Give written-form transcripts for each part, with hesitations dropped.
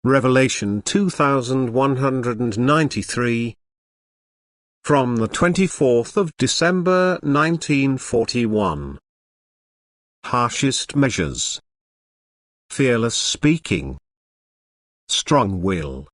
Revelation 2193. From the 24th of December 1941. Harshest measures. Fearless speaking. Strong will.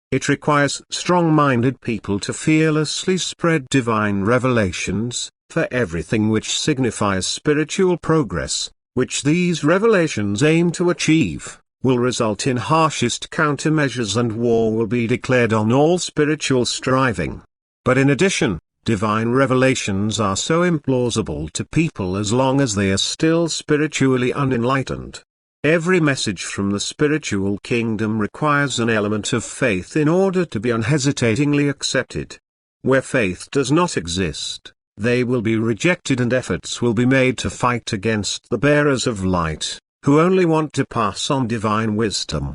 It requires strong-minded people to fearlessly spread divine revelations, for everything which signifies spiritual progress, which these revelations aim to achieve, will result in harshest countermeasures, and war will be declared on all spiritual striving. But in addition, divine revelations are so implausible to people as long as they are still spiritually unenlightened. Every message from the spiritual kingdom requires an element of faith in order to be unhesitatingly accepted. Where faith does not exist, they will be rejected, and efforts will be made to fight against the bearers of light, who only want to pass on divine wisdom.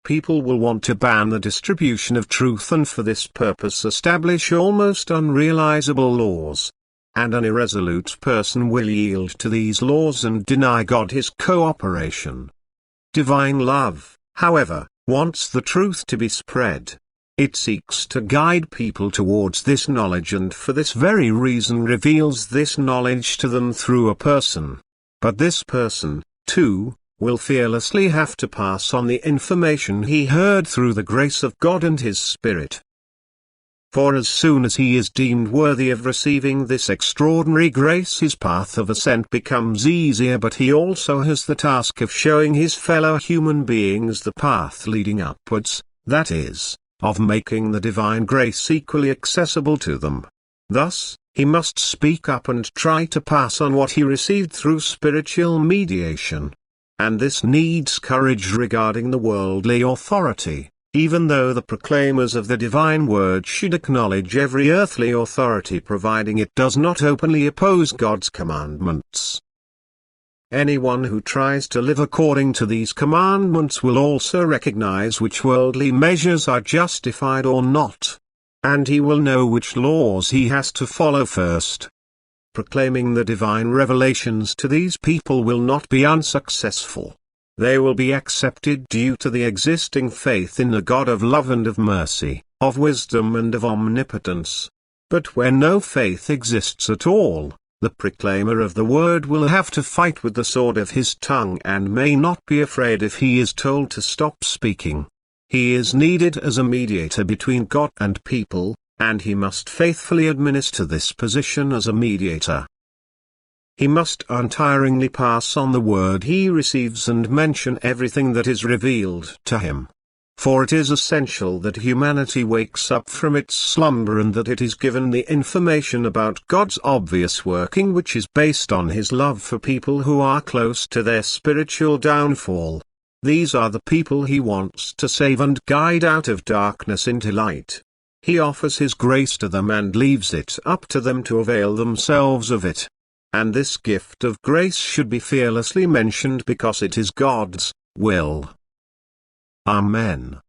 People will want to ban the distribution of truth, and for this purpose establish almost unrealizable laws. And an irresolute person will yield to these laws and deny God his cooperation. Divine love, however, wants the truth to be spread. It seeks to guide people towards this knowledge, and for this very reason reveals this knowledge to them through a person. But this person, too, will fearlessly have to pass on the information he heard through the grace of God and His Spirit. For as soon as he is deemed worthy of receiving this extraordinary grace, his path of ascent becomes easier, but he also has the task of showing his fellow human beings the path leading upwards, that is, of making the divine grace equally accessible to them. Thus, he must speak up and try to pass on what he received through spiritual mediation. And this needs courage regarding the worldly authority, even though the proclaimers of the divine word should acknowledge every earthly authority, providing it does not openly oppose God's commandments. Anyone who tries to live according to these commandments will also recognize which worldly measures are justified or not. And he will know which laws he has to follow first. Proclaiming the divine revelations to these people will not be unsuccessful. They will be accepted due to the existing faith in the God of love and of mercy, of wisdom and of omnipotence. But where no faith exists at all, the proclaimer of the word will have to fight with the sword of his tongue, and may not be afraid if he is told to stop speaking. He is needed as a mediator between God and people, and he must faithfully administer this position as a mediator. He must untiringly pass on the word he receives and mention everything that is revealed to him. For it is essential that humanity wakes up from its slumber, and that it is given the information about God's obvious working, which is based on his love for people who are close to their spiritual downfall. These are the people he wants to save and guide out of darkness into light. He offers his grace to them and leaves it up to them to avail themselves of it. And this gift of grace should be fearlessly mentioned because it is God's will. Amen.